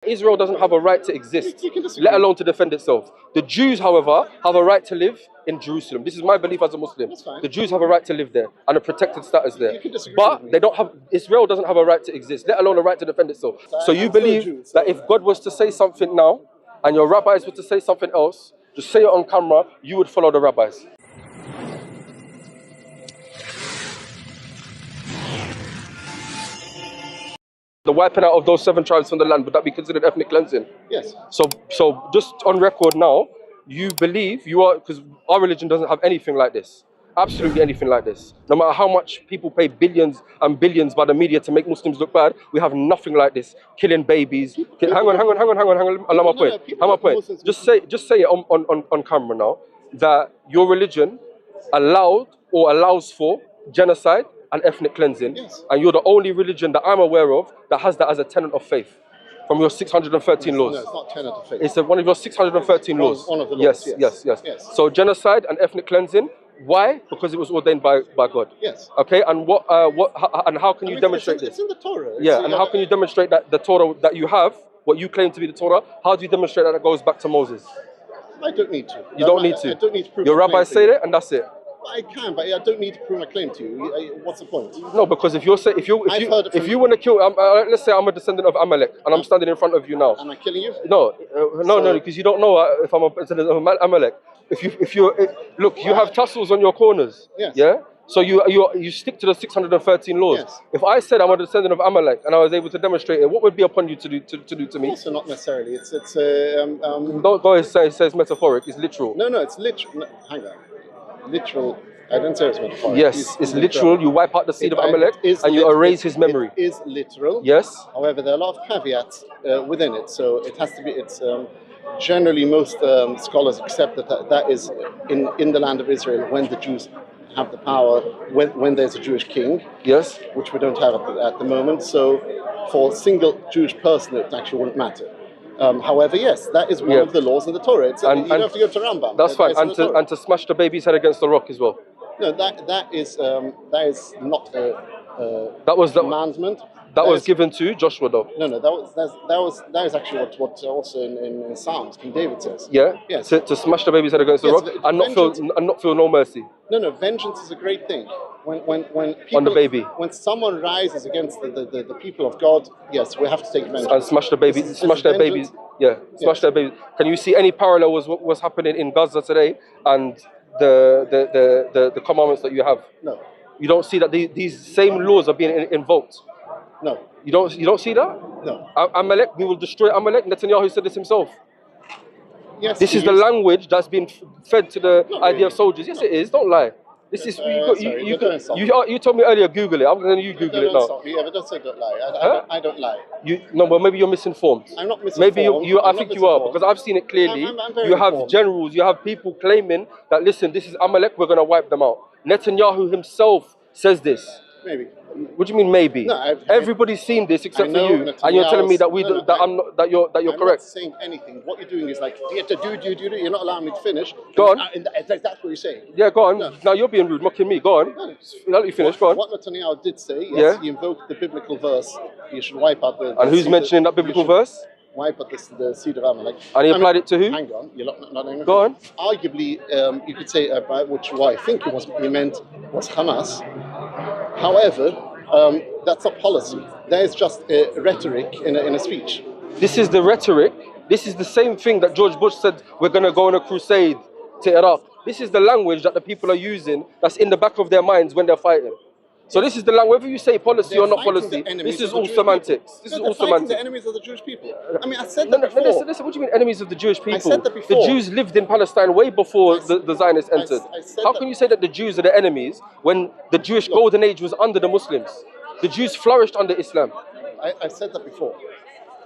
Israel doesn't have a right to exist, You can disagree. let alone to defend itself. The Jews, however, have a right to live in Jerusalem. This is my belief as a Muslim. That's fine. The Jews have a right to live there and a protected status there. You can disagree But with me. they don't have. Israel doesn't have a right to exist, let alone a right to defend itself. So you I'm still a believe Jew, so- that if God was to say something now, and your rabbis were to say something else, just say it on camera, you would follow the rabbis. The wiping out of those 7 tribes from the land, would that be considered ethnic cleansing? Yes. So just on record now, you believe you are, because our religion doesn't have anything like this. Absolutely anything like this. No matter how much people pay billions and billions by the media to make Muslims look bad, we have nothing like this. Killing babies. Hang on. Allow my point. Allow my point. Just say it on camera now that your religion allowed or allows for genocide and ethnic cleansing, Yes. and you're the only religion that I'm aware of that has that as a tenet of faith from your 613 laws. No, it's not tenet of faith. It's one of your 613 laws. One of the laws, Yes. Yes. So genocide and ethnic cleansing. Why? Because it was ordained by God. Yes. Okay. And and how can you demonstrate this? It's in the Torah. Yeah. And how can you demonstrate that the Torah that you have, what you claim to be the Torah, how do you demonstrate that it goes back to Moses? I don't need to. You don't need to. I don't need to prove Your my claim rabbis to say you. that, and that's it. I can, but I don't need to prove my claim to you. What's the point? No, because if you want to kill, let's say I'm a descendant of Amalek, and I'm standing in front of you now. Am I killing you? No, because you don't know if I'm a descendant of Amalek. Look, you have tassels on your corners. Yes. Yeah. So you stick to the 613 laws. Yes. If I said I'm a descendant of Amalek and I was able to demonstrate it, what would be upon you to do to me? Also, not necessarily. It's Don't go and say it's metaphoric. It's literal. No, it's literal. No, hang on. Literal. I didn't say it was metaphoric. Yes, it's literal. You wipe out the seed of Amalek and you erase his memory. It is literal. Yes. However, there are a lot of caveats within it, so it has to be. It's generally most scholars accept that is in the land of Israel when the Jews have the power, when there's a Jewish king. Yes. Which we don't have at the moment. So for a single Jewish person, it actually wouldn't matter. However, yes, that is one of the laws in the Torah. You don't have to go to Rambam. That's fine. And to smash the baby's head against the rock as well. No, that is not a that was the commandment. That was given to Joshua, though. No, that was actually what also in Psalms King David says. Yeah. Yes. To smash the baby's head against the rock and not feel no mercy. No, vengeance is a great thing. When people, on the baby. When someone rises against the people of God, yes, we have to take vengeance. And smash the baby, smash their babies. Yeah, smash their babies. Can you see any parallel with what was happening in Gaza today and the commandments that you have? No. You don't see that these same laws are being invoked? No. You don't see that? No. Amalek, we will destroy Amalek. Netanyahu said this himself. Yes. This is the language that's been fed to the idea of soldiers. Yes, it is. Don't lie. This is you told me earlier. Google it. I'm going to Google it now. Don't say don't lie. I don't lie. But maybe you're misinformed. I'm not misinformed. Maybe I think you are, because I've seen it clearly. You have generals. You have people claiming that, listen, this is Amalek. We're going to wipe them out. Netanyahu himself says this. Maybe. What do you mean maybe? No, everybody's seen this except for you, and you're telling me that you're correct. I'm not saying anything. What you're doing is like you have to do. You're not allowing me to finish. Go on. That's what you're saying. Yeah, go on. No. Now you're being rude, mocking me. Go on. No. Let you finish. Go on. What Netanyahu did say, yes, he invoked the biblical verse. You should wipe out the. And who's mentioning that biblical verse? Wipe out the seed of Amalek. And he applied it to who? Hang on, you're not angry. Go on. Arguably, you could say about what I think he meant was Hamas. However, that's not policy. That is just rhetoric in a speech. This is the rhetoric. This is the same thing that George Bush said, we're going to go on a crusade to Iraq. This is the language that the people are using that's in the back of their minds when they're fighting. So this is the language, whether you say policy or not policy, this is all semantics. This is all semantics. The enemies of the Jewish people. I mean, I said that before. Listen, what do you mean enemies of the Jewish people? I said that before. The Jews lived in Palestine way before the Zionists entered. How can you say that the Jews are the enemies when the Jewish golden age was under the Muslims? The Jews flourished under Islam. I said that before.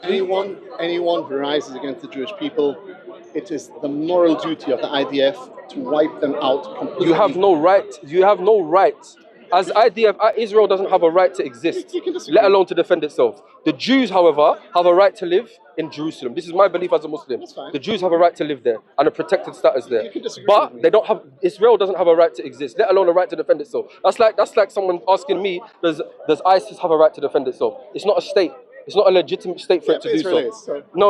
Anyone who rises against the Jewish people, it is the moral duty of the IDF to wipe them out completely. You have no right. You have no right. As IDF, Israel doesn't have a right to exist, let alone to defend itself. The Jews, however, have a right to live in Jerusalem. This is my belief as a Muslim. That's fine. The Jews have a right to live there and a protected status there. But they don't have. Israel doesn't have a right to exist, let alone a right to defend itself. That's like someone asking me, does ISIS have a right to defend itself? It's not a state. It's not a legitimate state for Yeah, it to but do Israel so. is, so No.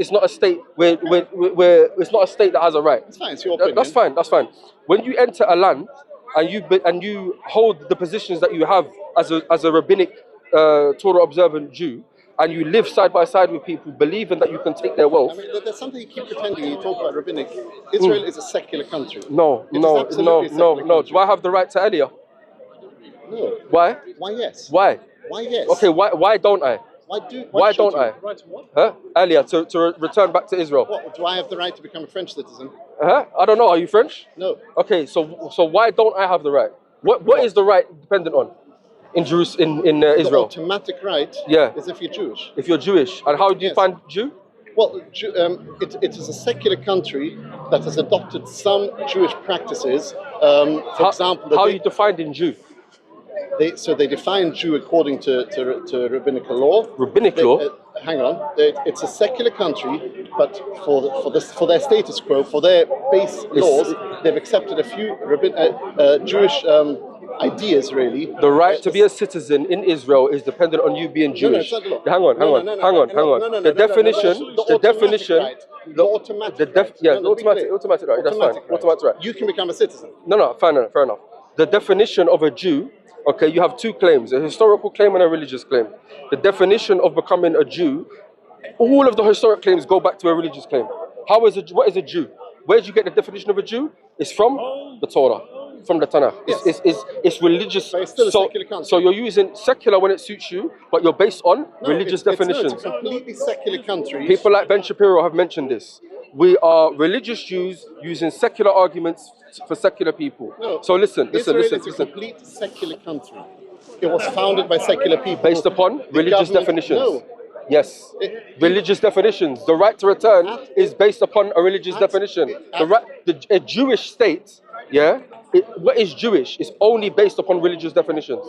It's not a state where it's not a state that has a right. it's fine. It's your opinion. That's fine. That's fine. When you enter a land and you hold the positions that you have as a rabbinic Torah observant Jew, and you live side by side with people believing that you can take their wealth. I mean, there's something you keep pretending. You talk about rabbinic. Israel is a secular country. No. Do I have the right to Elia? No. Why? Why yes? Why? Why yes? Okay, why don't I? Why don't I? Right to what? Huh? Elia, to return back to Israel. What, do I have the right to become a French citizen? I don't know. Are you French? No. Okay, so why don't I have the right? What is the right dependent on in Jerusalem in The Israel? automatic right Yeah. is if you're Jewish. If you're Jewish, and how do you Yes. find Jew? Well, it is a secular country that has adopted some Jewish practices. For example, how are you defined in Jew? They define Jew according to rabbinical law. Rabbinic law? Hang on, it's a secular country, but for their status quo, for their base laws, they've accepted a few Jewish ideas. Really, The right to be a citizen in Israel is dependent on you being Jewish. No, it's not the law. Hang on. The definition. The automatic right. Yeah, the automatic right. That's fine. Automatic right. You can become a citizen. No, fair enough. The definition of a Jew, okay, you have two claims, a historical claim and a religious claim. The definition of becoming a Jew, all of the historic claims go back to a religious claim. What is a Jew? Where did you get the definition of a Jew? It's from the Torah, from the Tanakh. Yes. It's religious. But it's still a secular country. So you're using secular when it suits you, but you're based on religious definitions. It's a completely secular country. People like Ben Shapiro have mentioned this. We are religious Jews using secular arguments for secular people. No. So listen. Israel is a complete secular country. It was founded by secular people. Based upon religious definitions. No. Yes. Religious definitions. The right to return is based upon a religious definition. A Jewish state, what is Jewish is only based upon religious definitions.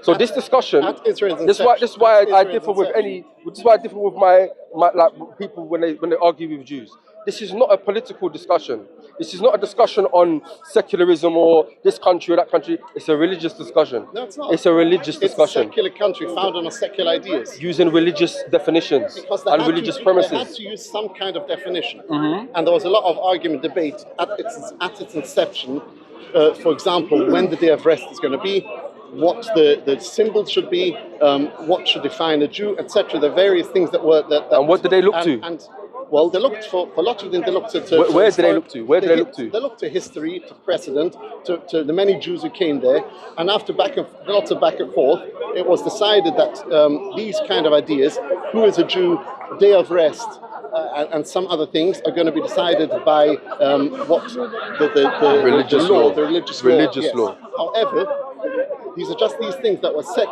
So this discussion, this is why I differ with my like people when they argue with Jews. This is not a political discussion. This is not a discussion on secularism or this country or that country. It's a religious discussion. No, it's not. It's a religious discussion. It's a secular country founded on secular ideas. Using religious definitions and religious premises. They had to use some kind of definition. And there was a lot of argument, debate at its inception. For example, when the day of rest is going to be, what the symbols should be, what should define a Jew, etc. The various things that were that. And what did they look to? Well, they looked for a lot of them. They looked at where did they look to? Where did they look to? They looked to history, to precedent, to the many Jews who came there, and after lots of back and forth, it was decided that these kind of ideas, who is a Jew, day of rest, and some other things are going to be decided by what the religious law. However, these are just these things that were set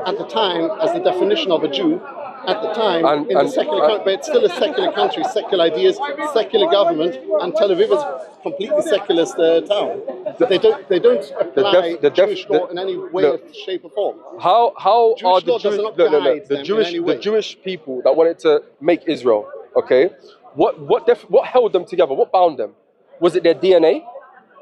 at the time as the definition of a Jew. At the time, in the secular country, but it's still a secular country, secular ideas, secular government, and Tel Aviv is a completely secularist town. They don't apply Jewish law in any way, shape, or form. How are the Jewish people that wanted to make Israel? Okay, what held them together? What bound them? Was it their DNA?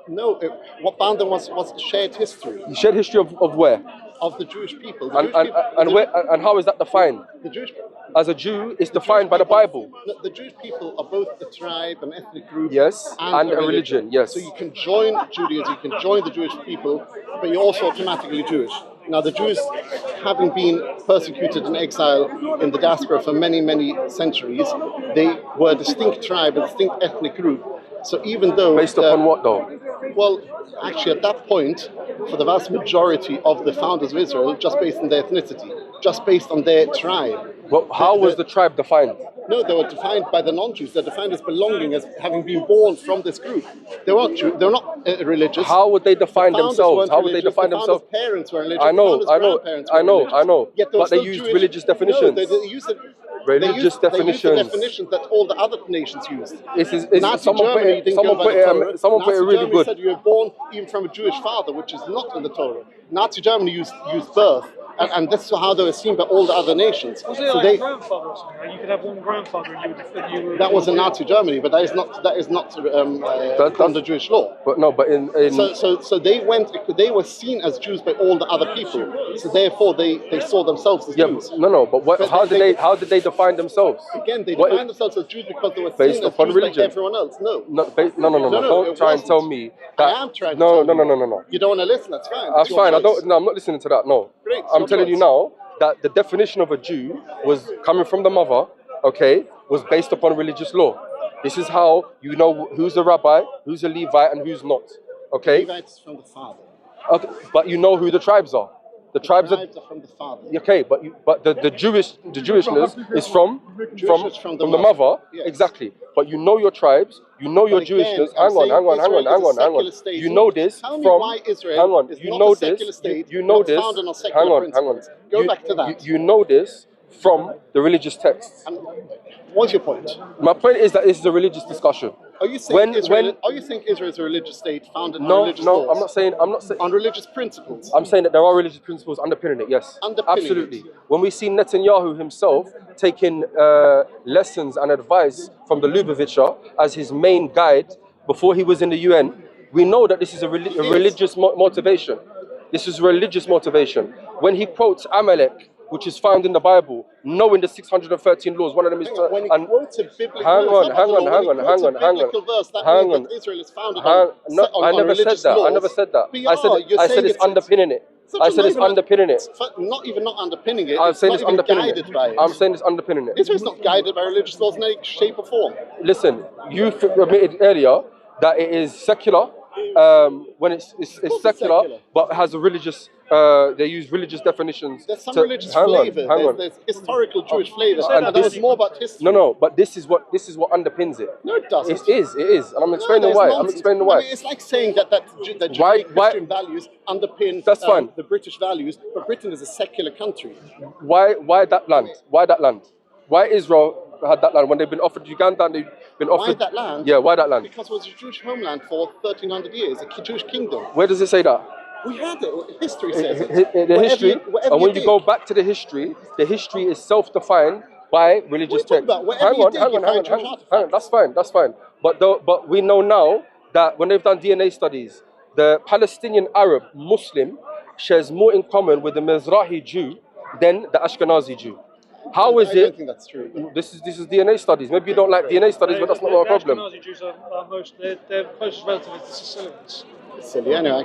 No, what bound them was shared history. Shared history of where? Of the Jewish people. And how is that defined? The Jewish as a Jew is defined by the Bible. The Jewish people are both a tribe, an ethnic group, yes, and a religion. Yes. So you can join Judaism, you can join the Jewish people, but you're also automatically Jewish. Now the Jews, having been persecuted in exile in the diaspora for many, many centuries, they were a distinct tribe, a distinct ethnic group. So even though... Based upon what though? Well, actually at that point, for the vast majority of the founders of Israel, just based on their ethnicity, just based on their tribe. Well, how was the tribe defined? No, they were defined by the non-Jews. They're defined as belonging, as having been born from this group. They weren't Jew. They're not religious. How would they define themselves? How would they define themselves? The parents were religious. I know. But they used religious definitions. No, they used religious definitions. They used the definitions that all the other nations used. Someone put it really Germany good. Said you were born even from a Jewish father, which is not in the Torah. Nazi Germany used birth and this is how they were seen by all the other nations. Was it So like a grandfather or something? Like you could have one grandfather and you would. that was in Nazi Germany, but that is not under Jewish law. But no, but in So they were seen as Jews by all the other people. So therefore they saw themselves as Jews. But how did they define themselves? Again, they defined themselves as Jews because they were seen as Jews religion. by everyone else. No. No. Don't try and tell me that. I am trying to tell you. No. You don't want to listen, that's fine. That's fine. I'm not listening to that. No. Great, I'm telling you now that the definition of a Jew was coming from the mother, okay, was based upon religious law. This is how you know who's a rabbi, who's a Levite, and who's not. Okay? Levites from the father. Okay, but you know who the tribes are. The tribes are from the father. okay, but the Jewishness is from the mother. Yes. Exactly. But you know your tribes, you know your Jewishness. Hang on. You know this Tell me from. why Israel Hang on. is You not know a secular this. state, You know not this. founded on secular principles. Go back to that. You know this from the religious texts. And what's your point? My point is that this is a religious discussion. Are you saying Israel is a religious state founded on religious laws? I'm not saying on religious principles. I'm saying that there are religious principles underpinning it, yes. Absolutely. It. When we see Netanyahu himself taking lessons and advice from the Lubavitcher as his main guide before he was in the UN, we know that this is a religious motivation. This is religious motivation. When he quotes Amalek, which is found in the Bible, knowing the 613 laws, one of them is... When he quotes a biblical hang on. verse, that means that Israel is founded on religious laws. I never said that. I said it's underpinning it. I said it's underpinning it. Not even not underpinning it. I'm saying it's underpinning guided by it. I'm saying it's underpinning it. Israel is not guided by religious laws in any shape or form. Listen, you admitted earlier that it is secular, when it's secular, but has a religious... they use religious definitions. There's some religious flavor. There's historical Jewish flavor. And that was more about history. No, but this is what underpins it. No, it doesn't. It is, and I'm explaining why. Nonsense. I mean, it's like saying that Christian values underpin the British values, but Britain is a secular country. Why that land? Why that land? Why Israel had that land when they've been offered Uganda and they've been offered... Why that land? Yeah, why that land? Because it was a Jewish homeland for 1300 years, a Jewish kingdom. Where does it say that? We had it. History says it. The history, and when you go back to the history is self-defined by religious texts. Hang on. That's fine. But we know now that when they've done DNA studies, the Palestinian Arab Muslim shares more in common with the Mizrahi Jew than the Ashkenazi Jew. How is it? I don't think that's true. This is DNA studies. Maybe you don't like DNA studies, but that's not our problem. The Ashkenazi Jews are their closest relatives to Sicilians. Silly, anyway.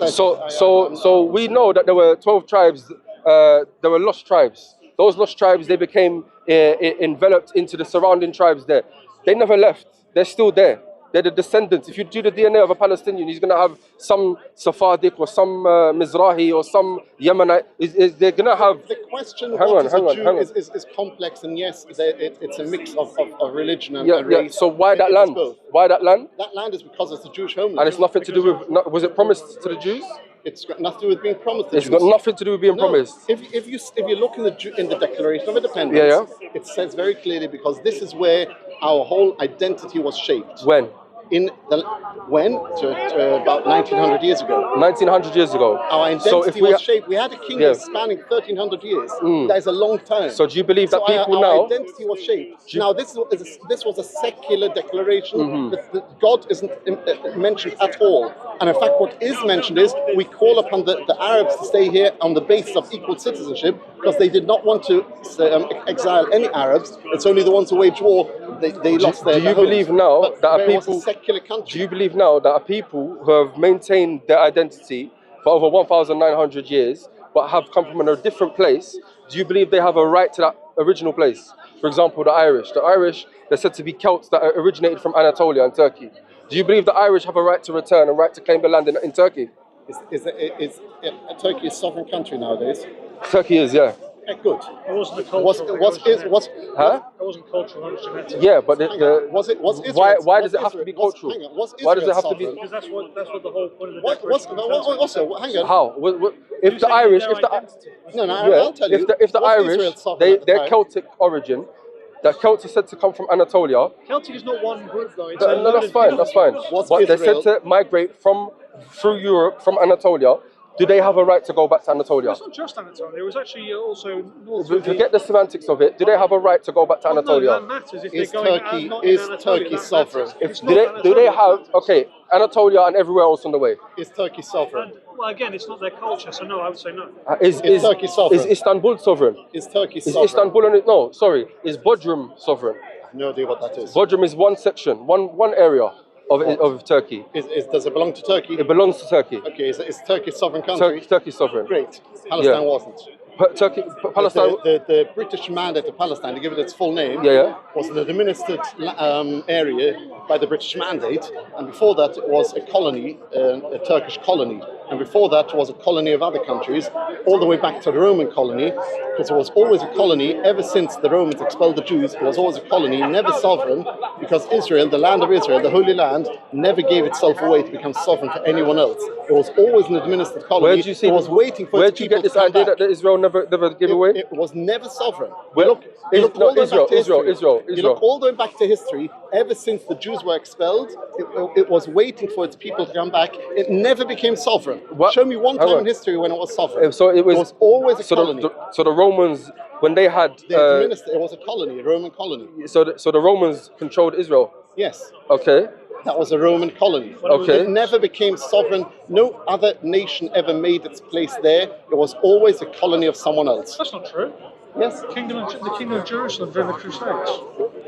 So we know that there were 12 tribes. There were lost tribes. Those lost tribes, they became enveloped into the surrounding tribes there. They never left. They're still there. They're the descendants. If you do the DNA of a Palestinian, he's going to have some Sephardic or some Mizrahi or some Yemenite. They're going to have... The question of what is a Jew is complex, and yes, it's a mix of religion and race. So why that land? Why that land? That land is because it's a Jewish homeland. And it's nothing to do with... Was it promised to the Jews? It's got nothing to do with being promised. It's got nothing to do with being promised. If you look in the Declaration of Independence, it says very clearly, because this is where our whole identity was shaped. When? About 1900 years ago. 1900 years ago. Our identity was shaped. We had a kingdom spanning 1300 years. That is a long time. So do you believe that people our now... identity was shaped. Now this was a secular declaration. God isn't mentioned at all. And in fact, what is mentioned is we call upon the Arabs to stay here on the basis of equal citizenship, because they did not want to exile any Arabs. It's only the ones who waged war. They lost their homes. Do you believe now that people... secular country. Do you believe now that people who have maintained their identity for over 1,900 years but have come from a different place, do you believe they have a right to that original place? For example, the Irish. The Irish, they're said to be Celts that originated from Anatolia and Turkey. Do you believe the Irish have a right to return and right to claim the land in Turkey? Is Turkey a sovereign country nowadays? Turkey is, yeah. Good. It wasn't a cultural. Huh? It wasn't cultural. It was genetic. Yeah, but why does it have to be cultural? Why does it have to be? Because that's what the whole point of the Declaration. Also, hang on. How? If the Irish, I'll tell you. If the Irish, their Celtic origin, that Celts is said to come from Anatolia. Celtic is not one group though. No, that's fine. But they're said to migrate through Europe from Anatolia Do they have a right to go back to Anatolia? It's not just Anatolia. It was actually also north of Forget the semantics of it. Do they have a right to go back to Anatolia? No, that matters if Is they're going Turkey not in Anatolia. Turkey That sovereign? matters. Do they have Anatolia and everywhere else on the way? Is Turkey sovereign? Well, again, it's not their culture, so no, I would say no. Is Turkey sovereign? Is Istanbul sovereign? Is Turkey Is sovereign? Istanbul on it? No, sorry. Is Bodrum sovereign? No idea what that is. Bodrum is one section, one area of Turkey. Does it belong to Turkey? It belongs to Turkey. Okay, is Turkey a sovereign country? Turkey sovereign. Great. Palestine wasn't. Palestine. The British mandate of Palestine, to give it its full name, was an administered area by the British mandate, and before that it was a colony, a Turkish colony, and before that was a colony of other countries, all the way back to the Roman colony, because it was always a colony ever since the Romans expelled the Jews. It was always a colony, never sovereign, because Israel, the land of Israel, the Holy Land, never gave itself away to become sovereign for anyone else. It was always an administered colony. Where do you see? It was waiting for where its do you people get this to come idea back. that Israel never gave away? It was never sovereign. Well, Israel. You look all the way back to history. Ever since the Jews were expelled, it was waiting for its people to come back. It never became sovereign. What? Show me one time in history when it was sovereign. So it was always a colony. So the Romans, when they had, it was a colony, a Roman colony. So the Romans controlled Israel. Yes. Okay. That was a Roman colony. Okay. It never became sovereign. No other nation ever made its place there. It was always a colony of someone else. That's not true. Yes. The Kingdom of Jerusalem during the Crusades.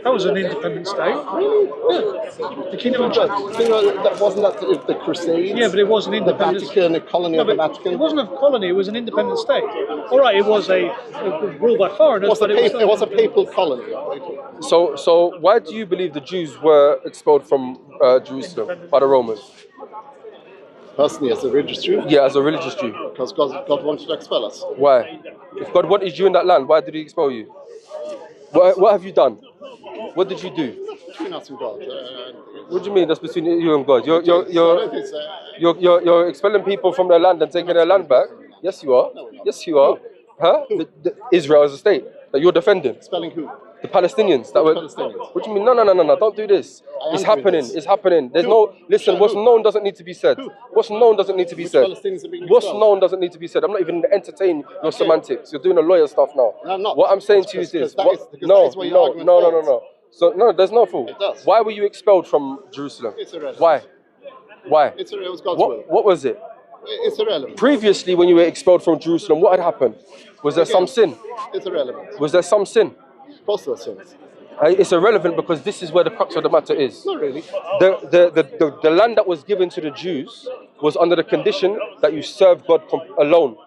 That was an independent state. Really? Yeah. The Kingdom of Jerusalem. That wasn't that the Crusades. Yeah, but it was an independent. The Vatican, a colony of the Vatican. It wasn't a colony. It was an independent state. All right, it was ruled by foreigners, it was a papal colony. So why do you believe the Jews were expelled from Jerusalem by the Romans? Personally, as a religious Jew? Yeah, as a religious Jew. Because God wanted to expel us. Why? If God wanted you in that land, why did He expel you? What have you done? What did you do? Between us and God. What do you mean that's between you and God? You're expelling people from their land and taking their land back? Yes, you are. Yes, you are. Huh? Israel as a state that you're defending. Expelling who? The Palestinians. What do you mean? No, don't do this. It's happening. It's happening. There's listen, what's known doesn't need to be said. What's known doesn't need to be said. What's known doesn't need to be said. I'm not even entertaining your semantics. You're doing a lawyer stuff now. No, I'm not. What I'm saying to you is this. No. So no, there's no fool. Why were you expelled from Jerusalem? It's irrelevant. Why? It was God's will. What was it? It's irrelevant. Previously, when you were expelled from Jerusalem, what had happened? Was there some sin? It's irrelevant. Was there some sin? Of course there were sins. It's irrelevant because this is where the crux of the matter is. Not really. The land that was given to the Jews was under the condition that you serve God alone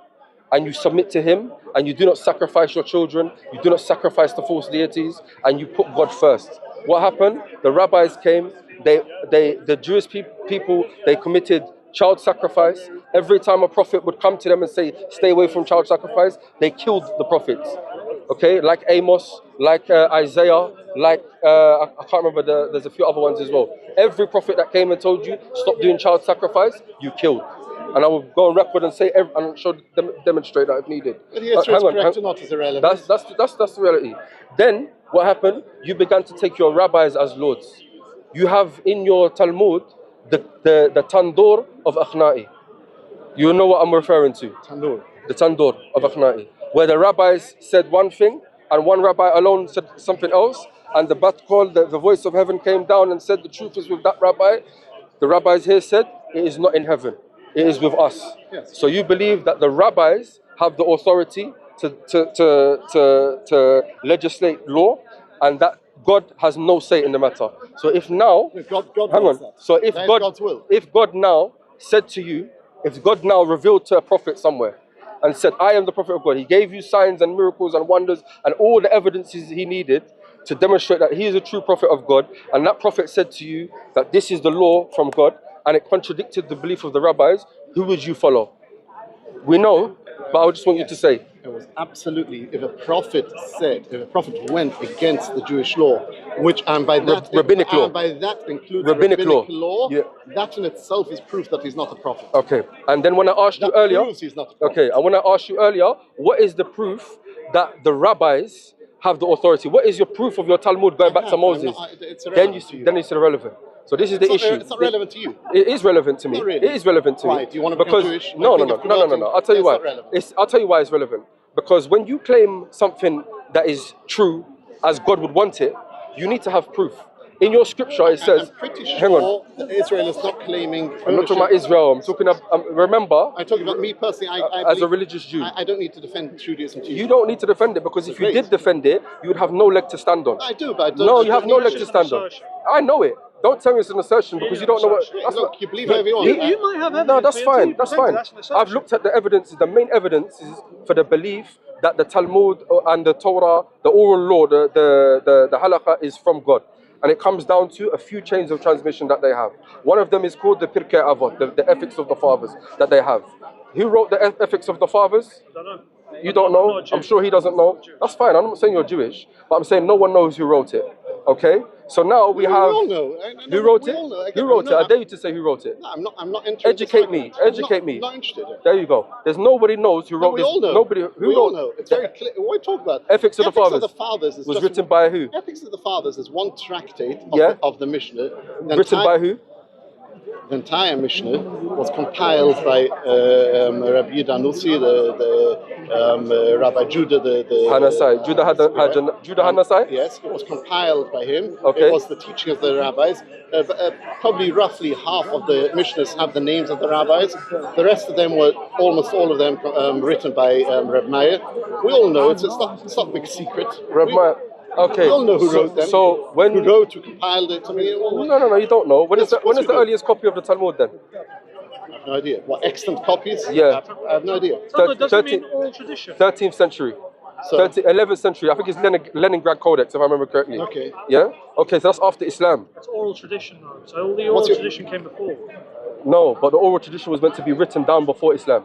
and you submit to Him and you do not sacrifice your children, you do not sacrifice the false deities, and you put God first. What happened? The rabbis came, the Jewish people, they committed child sacrifice. Every time a prophet would come to them and say, stay away from child sacrifice, they killed the prophets. Okay, like Amos, like Isaiah, like I can't remember. There's a few other ones as well. Every prophet that came and told you stop doing child sacrifice, you killed. And I will go on record and say, and demonstrate that if needed. But yes, correct or not is irrelevant. That's the reality. Then what happened? You began to take your rabbis as lords. You have in your Talmud the tandoor of Akhnai. You know what I'm referring to? Tandoor. The tandoor of Akhnai, where the rabbis said one thing and one rabbi alone said something else, and the bat call, the voice of heaven came down and said the truth is with that rabbi. The rabbis here said it is not in heaven, it is with us. Yes. So you believe that the rabbis have the authority to legislate law, and that God has no say in the matter. So if now, hang on. That. So if God now said to you, if God now revealed to a prophet somewhere and said, I am the prophet of God, He gave you signs and miracles and wonders and all the evidences He needed to demonstrate that He is a true prophet of God, and that prophet said to you that this is the law from God, and it contradicted the belief of the rabbis, who would you follow? We know, but I just want you to say. It was absolutely, if a prophet went against the Jewish law, which and by that rabbinical includes rabbinical law, yeah. That in itself is proof that he's not a prophet. Okay, and then when I asked you earlier, proves he's not a prophet. Okay, and when I asked you earlier, what is the proof that the rabbis have the authority? What is your proof of your Talmud going back to Moses? It's Then you said irrelevant. So this is the issue. It's not relevant to you. It is relevant to me. Not really. It is relevant to me. Why? Do you want to become Jewish? No. Think of converting? I'll tell you why. It's not relevant. I'll tell you why it's relevant. Because when you claim something that is true as God would want it, you need to have proof. In your scripture, it says, I'm pretty sure hang on, that Israel is not claiming ownership. I'm not talking about Israel. I'm talking about, remember, I'm talking about me personally. I as a believe- religious Jew. I don't need to defend Judaism to you. You don't need to defend it, because if you did defend it, you would have no leg to stand on. I do, but I don't. No, I you have don't no need leg to. to stand on. I know it. Don't tell me it's an assertion because you don't know what. That's Look, what you believe whatever you want. You might have evidence. no, that's but until fine. you That's present it, fine. that's an assertion. I've looked at the evidence. The main evidence is for the belief that the Talmud and the Torah, the oral law, the halakha is from God. And it comes down to a few chains of transmission that they have. One of them is called the Pirkei Avot, the ethics of the fathers that they have. Who wrote the ethics of the fathers? I don't know. You don't know? not Jewish. I'm sure he doesn't know. That's fine. I'm not saying you're Jewish, but I'm saying no one knows who wrote it. Okay? So now we have. We all know. Who wrote We it? all know. Who wrote it? I dare you to say who wrote it. No, I'm not interested. Educate me. Educate me. I'm not interested. There you go. There's nobody knows who wrote We this. all know. Nobody who We wrote. all know. It's very clear. What are you talking about? Ethics of the Fathers. Of the Fathers is was just written by who? Ethics of the Fathers is one tractate Yeah. of the Mishnah. Written by who? The entire Mishnah was compiled by Rabbi Danusi, Rabbi Judah, the Hanasai. Judah Hanasai? Yes, it was compiled by him. Okay. It was the teaching of the rabbis. Probably roughly half of the Mishnahs have the names of the rabbis. The rest of them were, almost all of them, written by Reb Meir. We all know it's not a big secret. Reb Meir. Okay. We all know who wrote them. So when who wrote, who compiled it. I mean, no, you don't know. When is Yes, the earliest copy of the Talmud then? I have no idea. What, extant copies? Yeah. I have no idea. No, it doesn't mean oral tradition. 13th century. So, 11th century. I think it's Leningrad Codex, if I remember correctly. Okay. Yeah? Okay, so that's after Islam. It's oral tradition, though. So all the oral tradition came before. No, but the oral tradition was meant to be written down before Islam.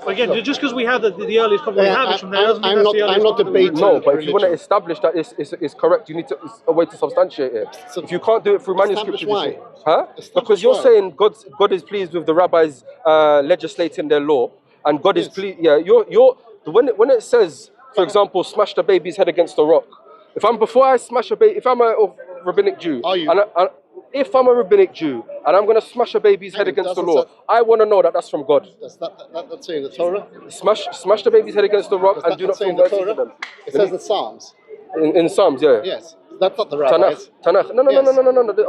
Again, just because we have the earliest copy we have is from there, doesn't mean that's the earliest I'm not copy that we debating. No, but if you religion. want to establish that it's correct, you need to. It's a way to substantiate it. So if you can't do it through manuscript establish tradition, why? huh? Establish Because you're why? saying God is pleased with the rabbis legislating their law, and God is Yes. pleased. Yeah, you're when it says, for example, smash the baby's head against the rock. Before I smash a baby, if I'm a rabbinic Jew, Are you? if I'm a rabbinic Jew and I'm going to smash a baby's head against the doesn't law, say- I want to know that that's from God. That's not saying the Torah. Smash the baby's head against the rock and do not say feel in the mercy to Torah. them. It says in Psalms. In Psalms, yeah. Yes, that's not the rabbis. Tanakh. No. Yes.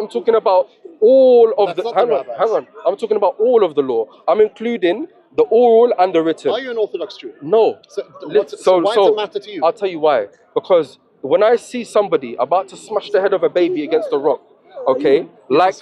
I'm talking about all of That's the. not the rabbis. Hang on. I'm talking about all of the law. I'm including the oral and the written. Are you an Orthodox Jew? No. So why does it matter to you? I'll tell you why. Because when I see somebody about to smash the head of a baby against the rock, okay,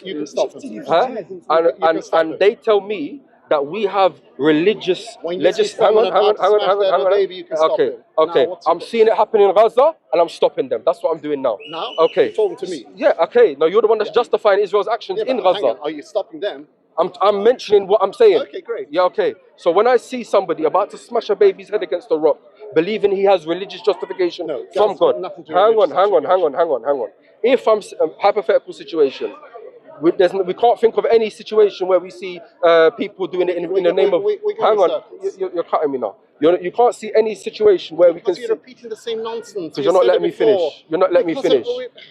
You can stop them. huh? can stop And them. they tell me that we have religious When you see someone about to smash the head of a baby, you can stop Okay, them. okay. Now, what's I'm your- seeing it happen in Gaza, and I'm stopping them. That's what I'm doing now. Now? Okay. You're talking to me. Yeah. Okay. Now you're the one that's justifying Israel's actions Yeah, in but hang Gaza. on. Are you stopping them? I'm mentioning what I'm saying. Okay, great. Yeah, okay. So when I see somebody about to smash a baby's head against the rock, believing he has religious justification No, from that's got God. nothing to do with Hang religious on. If I'm a hypothetical situation, we can't think of any situation where we see people doing it in the name of. we go Hang in on, circles. you're cutting me now. You can't see any situation where we can Because see. you're repeating the same nonsense. Because you're not letting me finish. You're not letting me finish.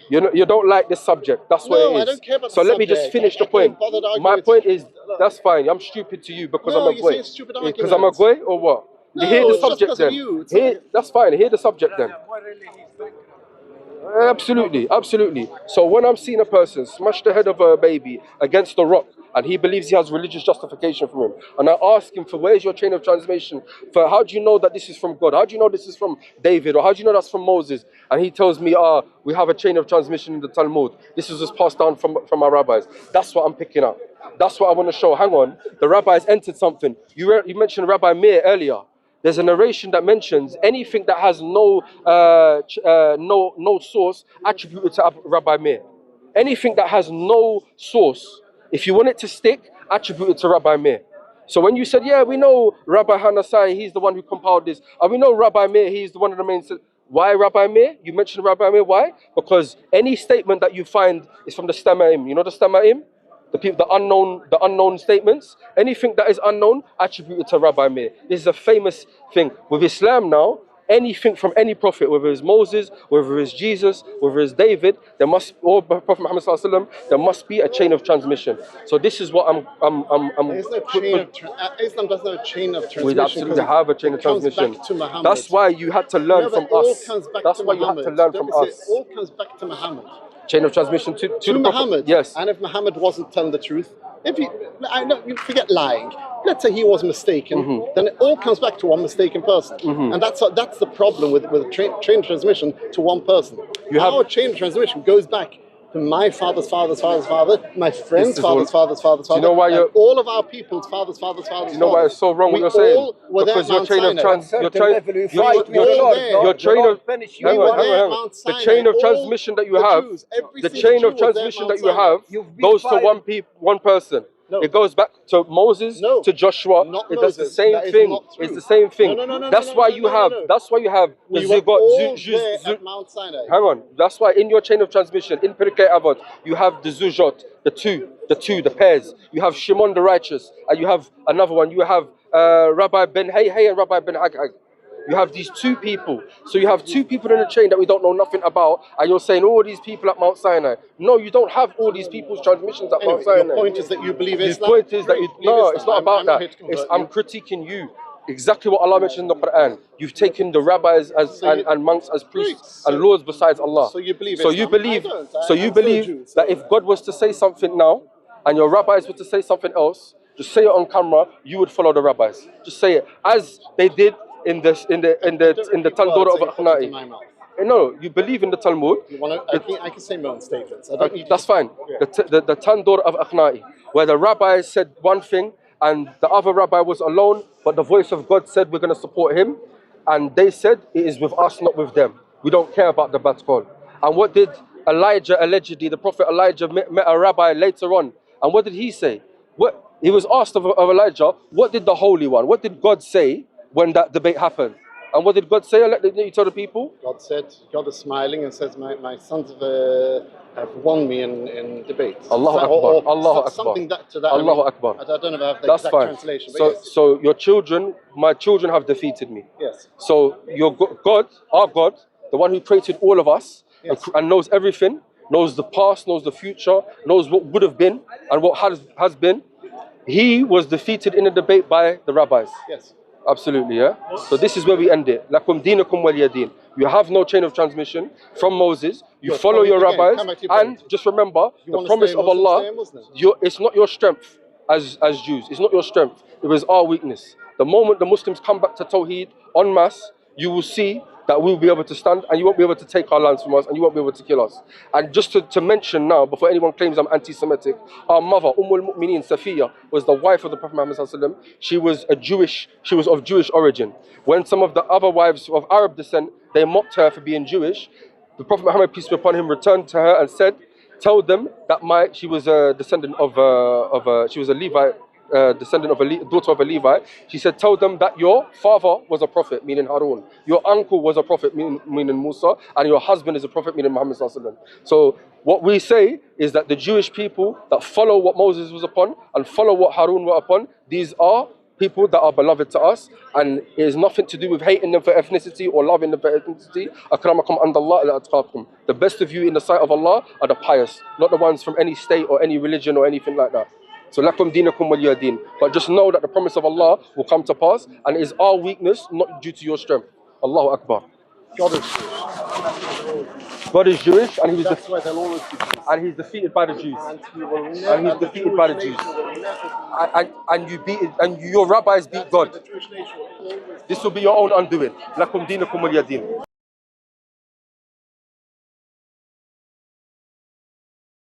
You don't like this subject. That's what No, it is. I don't care about so the let me just subject. finish the I point. can't bother to argue My with point you. is, that's fine. I'm stupid to you because No, I'm a you're goy. saying stupid Because I'm a arguments. goy or what? No, Hear the it's just subject because of then. you. It's That's fine. Hear the subject then. Absolutely. So when I'm seeing a person smash the head of a baby against the rock, and he believes he has religious justification for him, and I ask him for where's your chain of transmission, for how do you know that this is from God? How do you know this is from David? Or how do you know that's from Moses? And he tells me, we have a chain of transmission in the Talmud. This is just passed down from our rabbis. That's what I'm picking up. That's what I want to show. Hang on, the rabbis entered something. You mentioned Rabbi Meir earlier. There's a narration that mentions anything that has no source attributed to Rabbi Meir. Anything that has no source, if you want it to stick, attributed to Rabbi Meir. So when you said, yeah, we know Rabbi Hanasai, he's the one who compiled this, and we know Rabbi Meir, he's the one of the main. Why Rabbi Meir? You mentioned Rabbi Meir. Why? Because any statement that you find is from the Stamaim. You know the Stamaim? The unknown statements, anything that is unknown attributed to Rabbi Meir. This is a famous thing. With Islam now, anything from any prophet, whether it's Moses, whether it's Jesus, whether it's David, there must, or Prophet Muhammad sallallahu alaihi wasallam, there must be a chain of transmission. So this is what There's no chain of Islam doesn't have a chain of transmission. we absolutely have a chain of transmission. That's why you had to learn from us. That's why you had to learn from us. It all comes back to Muhammad. Chain of transmission to the Muhammad. Prophet. Yes. And if Muhammad wasn't telling the truth, if he, I know, you forget lying. Let's say he was mistaken, then it all comes back to one mistaken person, and that's the problem with chain of transmission to one person. Our chain of transmission goes back to my father's father's father's father, my friend's father's father's father's father, you know why and all of our people's father's father's father's. You know why it's so wrong what you're saying? Because your chain of transmission, the chain of transmission that you have, the chain of transmission that you have goes to one person. No. It goes back to Moses, to Joshua. It does the same thing. It's the same thing. That's why you have the Zugot. At Mount Sinai. Hang on. That's why in your chain of transmission, in Pirkei Avot, you have the Zujot, the pairs. You have Shimon the righteous, and you have another one. You have Rabbi Ben Hay and Rabbi Ben Hagag. You have these two people. So you have two people in a chain that we don't know nothing about, and you're saying all these people at Mount Sinai. No, you don't have all these people's transmissions at Mount Sinai. Your point is that you believe Islam. The point is that it's not about that. I'm critiquing you. Exactly what Allah mentioned in the Quran. You've taken the rabbis and monks as priests and lords besides Allah. So you believe Islam. So you believe that if God was to say something now, and your rabbis were to say something else, just say it on camera, you would follow the rabbis. Just say it as they did in the Talmud of Akhnai. No, you believe in the Talmud. I can say my own statements. I don't need that's fine. Yeah. The Talmud of Akhnai, where the rabbi said one thing and the other rabbi was alone, but the voice of God said we're going to support him, and they said it is with us, not with them. We don't care about the bat call. And what did Elijah allegedly? The prophet Elijah met a rabbi later on, and what did he say? What he was asked of Elijah, what did the Holy One, what did God say when that debate happened? And what did God say? Let you tell the people. God said, God is smiling and says, my sons have won me in debates. Allahu Akbar. Allahu Akbar. Something to that. Allahu Akbar. I don't know if I have the exact translation. So your children, my children have defeated me. Yes. So your God, our God, the one who created all of us, yes, and knows everything, knows the past, knows the future, knows what would have been and what has been. He was defeated in a debate by the rabbis. Yes. Absolutely, yeah. So this is where we end it. Lakum dinakum waliyadin. You have no chain of transmission from Moses. You follow your rabbis, and just remember the promise of Allah. It's not your strength as Jews. It's not your strength. It was our weakness. The moment the Muslims come back to Tawheed en masse, you will see that we will be able to stand, and you won't be able to take our lands from us, and you won't be able to kill us. And just to mention now, before anyone claims I'm anti-Semitic, our mother, al-Mu'mineen Safiya, was the wife of the Prophet Muhammad sallallahu alaihi wasallam. She was of Jewish origin. When some of the other wives of Arab descent, they mocked her for being Jewish, the Prophet Muhammad, peace be upon him, returned to her and said, tell them that she was a descendant she was a Levite, daughter of a Levite. She said, tell them that your father was a prophet, meaning Harun. Your uncle was a prophet, meaning Musa. And your husband is a prophet, meaning Muhammad sallallahu alaihi wasallam. So what we say is that the Jewish people that follow what Moses was upon and follow what Harun were upon, these are people that are beloved to us, and it is nothing to do with hating them for ethnicity or loving them for ethnicity. Akramakum andallah al-atqakum. The best of you in the sight of Allah are the pious, not the ones from any state or any religion or anything like that. So lakum dinakum waliyadin. But just know that the promise of Allah will come to pass, and it is our weakness, not due to your strength. Allahu Akbar. God is Jewish, and and he's defeated by the Jews. And he's defeated by the Jews. And your rabbis beat God. This will be your own undoing. Lakum dinakum waliyadin.